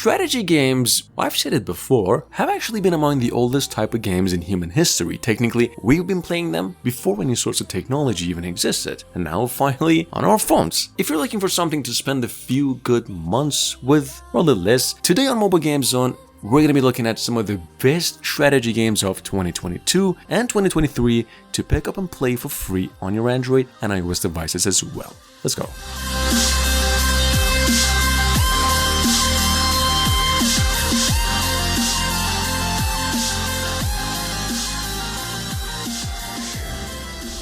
Strategy games, I've said it before, have actually been among the oldest type of games in human history. Technically, we've been playing them before any sorts of technology even existed, and now finally on our phones. If you're looking for something to spend a few good months with, or a little less, today on Mobile Game Zone, we're going to be looking at some of the best strategy games of 2022 and 2023 to pick up and play for free on your Android and iOS devices as well. Let's go.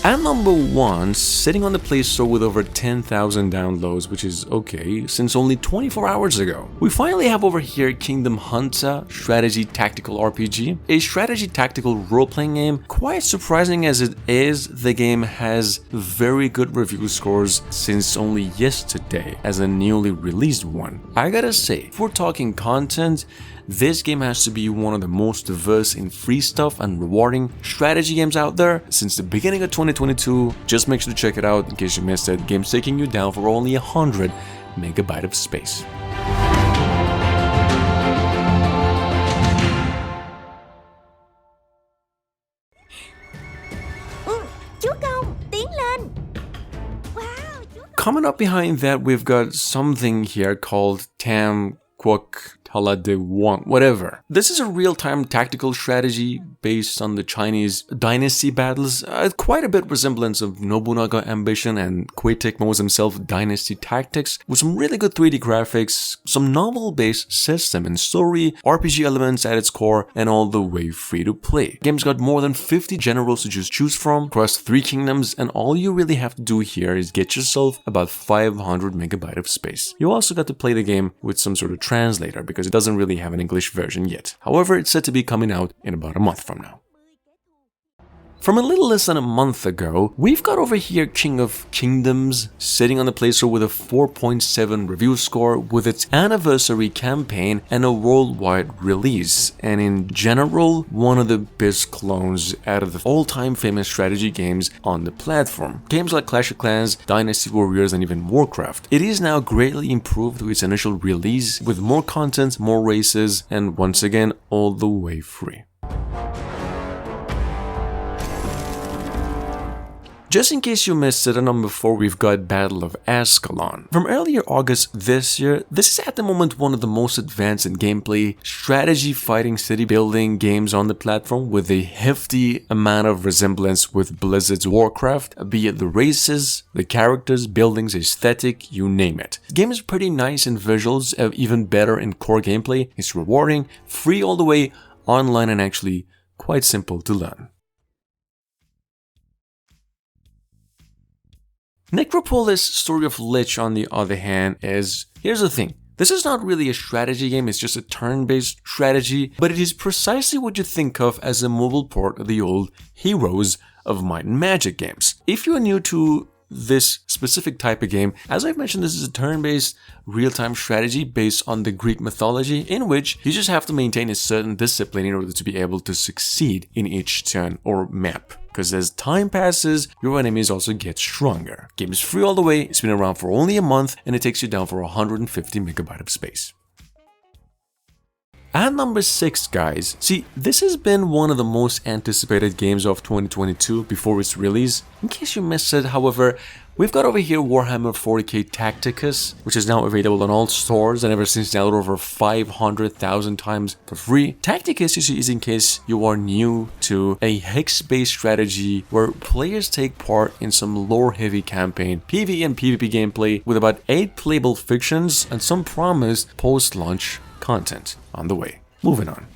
At number 1, sitting on the Play Store with over 10,000 downloads, which is okay, since only 24 hours ago. We finally have over here Kingdom Hunter Strategy Tactical RPG, a strategy tactical role-playing game. Quite surprising as it is, the game has very good review scores since only yesterday as a newly released one. I gotta say, if we're talking content, this game has to be one of the most diverse in free stuff and rewarding strategy games out there since the beginning of 2022. Just make sure to check it out in case you missed it. The game's taking you down for only 100 megabytes of space. Coming up behind that, we've got something here called Tam Kwok de Wong, whatever. This is a real-time tactical strategy based on the Chinese dynasty battles, quite a bit resemblance of Nobunaga Ambition and Koei Tecmo's himself Dynasty Tactics, with some really good 3D graphics, some novel-based system and story, RPG elements at its core, and all the way free to play. The game's got more than 50 generals to just choose from across 3 kingdoms, and all you really have to do here is get yourself about 500 megabytes of space. You also got to play the game with some sort of translator because it doesn't really have an English version yet. However, it's said to be coming out in about a month from now. From a little less than a month ago, we've got over here King of Kingdoms sitting on the Play Store with a 4.7 review score with its anniversary campaign and a worldwide release, and in general, one of the best clones out of the all-time famous strategy games on the platform. Games like Clash of Clans, Dynasty Warriors, and even Warcraft. It is now greatly improved to its initial release with more content, more races, and once again, all the way free. Just in case you missed it, at number 4 we've got Battle of Ascalon. From earlier August this year, this is at the moment one of the most advanced in gameplay, strategy fighting city building games on the platform with a hefty amount of resemblance with Blizzard's Warcraft, be it the races, the characters, buildings, aesthetic, you name it. The game is pretty nice in visuals, even better in core gameplay, it's rewarding, free all the way, online and actually quite simple to learn. Necropolis Story of Lich, on the other hand, here's the thing. This is not really a strategy game, it's just a turn-based strategy, but it is precisely what you think of as a mobile port of the old Heroes of Might and Magic games. If you are new to this specific type of game, as I've mentioned, this is a turn-based real-time strategy based on the Greek mythology, in which you just have to maintain a certain discipline in order to be able to succeed in each turn or map. Because as time passes, your enemies also get stronger. Game is free all the way, it's been around for only a month, and it takes you down for 150 megabytes of space. At number 6, guys, see, this has been one of the most anticipated games of 2022 before its release. In case you missed it, however, we've got over here Warhammer 40k Tacticus, which is now available on all stores and ever since downloaded over 500,000 times for free. Tacticus is in case you are new to a hex-based strategy where players take part in some lore-heavy campaign, PvE and PvP gameplay with about 8 playable fictions and some promised post-launch content on the way. Moving on.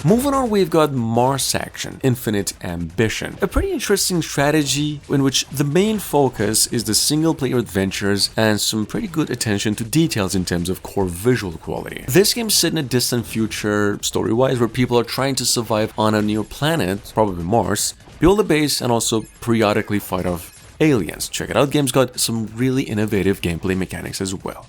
Moving on, we've got Mars Action, Infinite Ambition, a pretty interesting strategy in which the main focus is the single-player adventures and some pretty good attention to details in terms of core visual quality. This game's set in a distant future, story-wise, where people are trying to survive on a new planet, probably Mars, build a base, and also periodically fight off aliens. Check it out, the game's got some really innovative gameplay mechanics as well.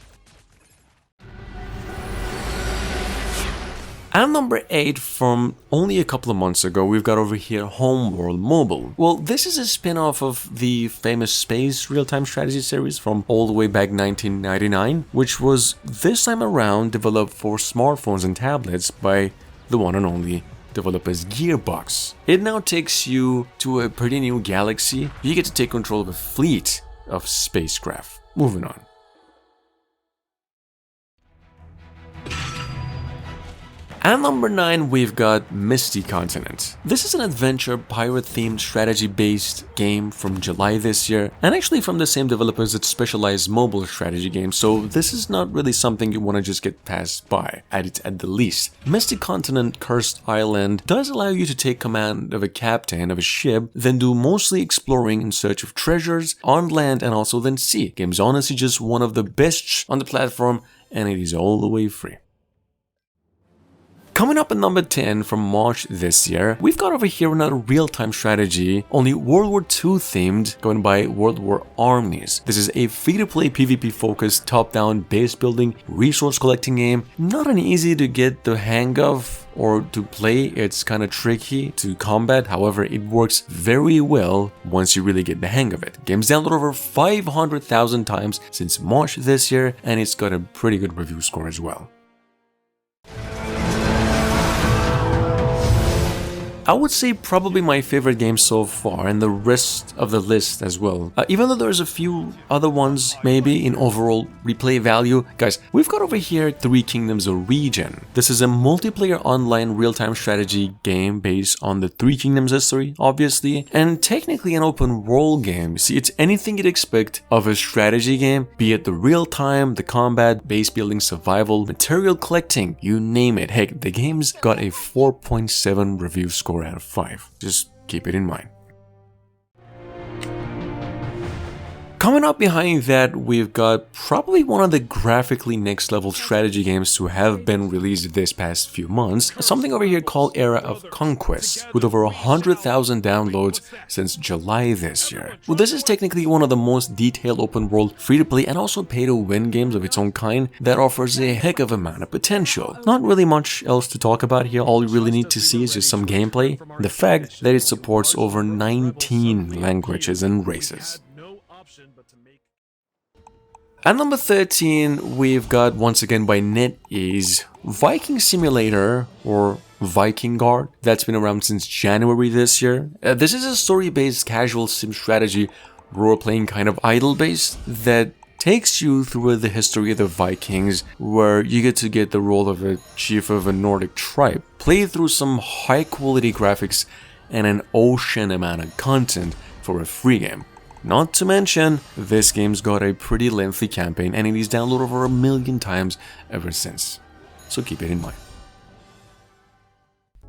And number 8, from only a couple of months ago, we've got over here Homeworld Mobile. Well, this is a spin-off of the famous space real-time strategy series from all the way back 1999, which was this time around developed for smartphones and tablets by the one and only developers Gearbox. It now takes you to a pretty new galaxy. You get to take control of a fleet of spacecraft. Moving on. And number 9, we've got Misty Continent. This is an adventure pirate-themed strategy-based game from July this year, and actually from the same developers that specialize mobile strategy games, so this is not really something you want to just get passed by, at the least. Misty Continent Cursed Island does allow you to take command of a captain of a ship, then do mostly exploring in search of treasures on land and also then sea. Game's honestly just one of the best on the platform, and it is all the way free. Coming up at number 10 from March this year, we've got over here another real-time strategy, only World War II themed, going by World War Armies. This is a free-to-play PvP-focused top-down base building, resource collecting game. Not an easy to get the hang of or to play, it's kind of tricky to combat, however it works very well once you really get the hang of it. Game's downloaded over 500,000 times since March this year, and it's got a pretty good review score as well. I would say probably my favorite game so far, and the rest of the list as well. Even though there's a few other ones maybe in overall replay value. Guys, we've got over here Three Kingdoms of Region. This is a multiplayer online real-time strategy game based on the Three Kingdoms history, obviously, and technically an open world game. See, it's anything you'd expect of a strategy game, be it the real-time, the combat, base building, survival, material collecting, you name it. Heck, the game's got a 4.7 review score out of 5. Just keep it in mind. Coming up behind that, we've got probably one of the graphically next level strategy games to have been released this past few months, something over here called Era of Conquest, with over 100,000 downloads since July this year. Well, this is technically one of the most detailed open world free-to-play and also pay-to-win games of its own kind that offers a heck of a amount of potential. Not really much else to talk about here, all you really need to see is just some gameplay, and the fact that it supports over 19 languages and races. At number 13, we've got once again by NetEase, Viking Simulator or Viking Guard. That's been around since January this year. This is a story-based casual sim strategy role-playing kind of idle-based that takes you through the history of the Vikings, where you get to get the role of a chief of a Nordic tribe, play through some high-quality graphics and an ocean amount of content for a free game. Not to mention, this game's got a pretty lengthy campaign and it is downloaded over 1 million times ever since. So keep it in mind.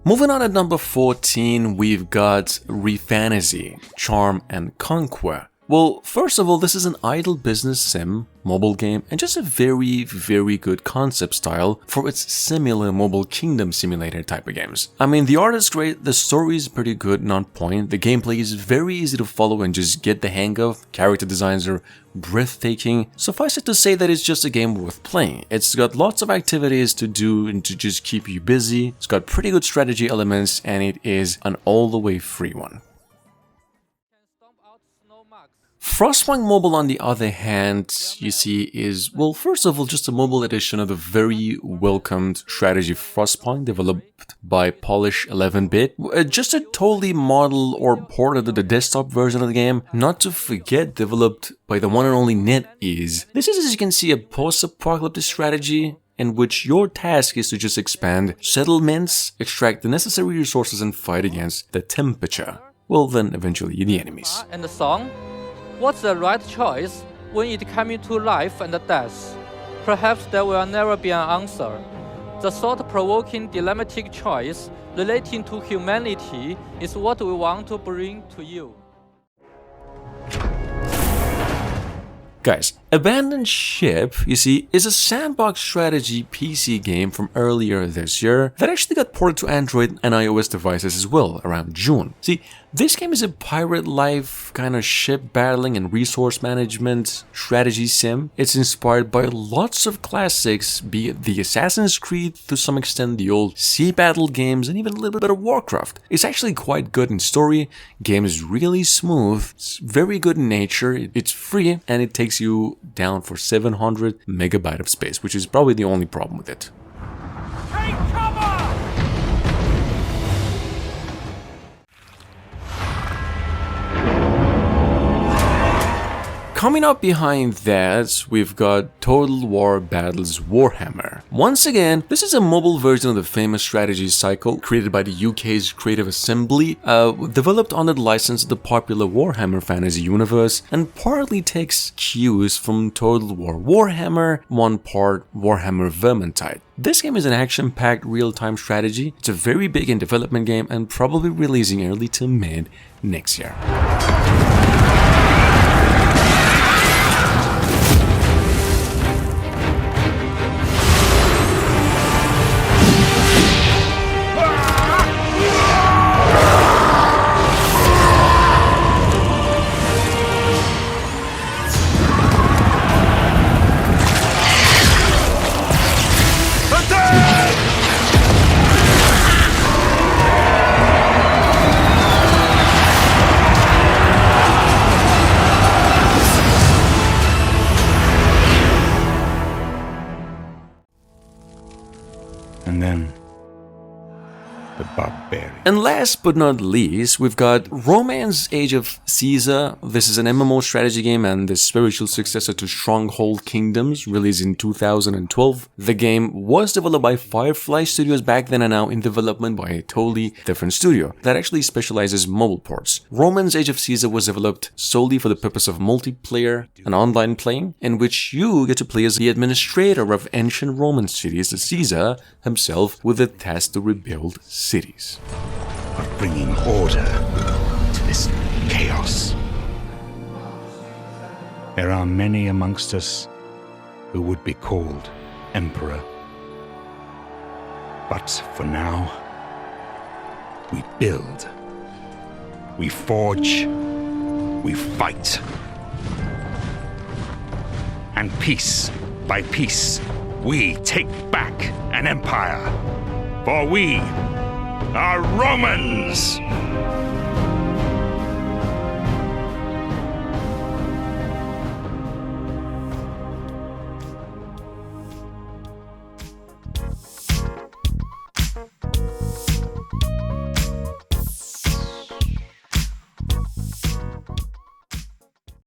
Moving on at number 14, we've got Refantasy, Charm and Conquer. Well, first of all, this is an idle business sim, mobile game, and just a very, very good concept style for its similar mobile kingdom simulator type of games. I mean, the art is great, the story is pretty good and on point, the gameplay is very easy to follow and just get the hang of, character designs are breathtaking. Suffice it to say that it's just a game worth playing. It's got lots of activities to do and to just keep you busy, it's got pretty good strategy elements, and it is an all the way free one. Frostpunk Mobile, on the other hand, you see, is, well, first of all, just a mobile edition of the very welcomed strategy Frostpunk, developed by Polish 11-bit. Just a totally model or port of the desktop version of the game, not to forget developed by the one and only NetEase. This is, as you can see, a post-apocalyptic strategy in which your task is to just expand settlements, extract the necessary resources, and fight against the temperature. Well, then eventually the enemies. And the song? What's the right choice when it comes to life and death? Perhaps there will never be an answer. The thought-provoking dilemmatic choice relating to humanity is what we want to bring to you. Guys, Abandoned Ship, you see, is a sandbox strategy PC game from earlier this year that actually got ported to Android and iOS devices as well around June. See, this game is a pirate life kind of ship battling and resource management strategy sim. It's inspired by lots of classics, be it the Assassin's Creed, to some extent the old sea battle games, and even a little bit of Warcraft. It's actually quite good in story, game is really smooth, it's very good in nature, it's free, and it takes you down for 700 megabyte of space, which is probably the only problem with it. Take cover! Coming up behind that, we've got Total War Battles Warhammer. Once again, this is a mobile version of the famous strategy cycle created by the UK's Creative Assembly, developed under the license of the popular Warhammer fantasy universe, and partly takes cues from Total War Warhammer, one part Warhammer Vermintide. This game is an action-packed real-time strategy. It's a very big in development game and probably releasing early to mid next year. And then, the barbarian. And last but not least, we've got Romance Age of Caesar. This is an MMO strategy game and the spiritual successor to Stronghold Kingdoms, released in 2012. The game was developed by Firefly Studios back then and now in development by a totally different studio that actually specializes mobile ports. Romance Age of Caesar was developed solely for the purpose of multiplayer and online playing, in which you get to play as the administrator of ancient Roman cities, Caesar himself, with the task to rebuild cities. Of bringing order to this chaos. There are many amongst us who would be called emperor. But for now, we build, we forge, we fight. And piece by piece, we take back an empire. For we are Romans!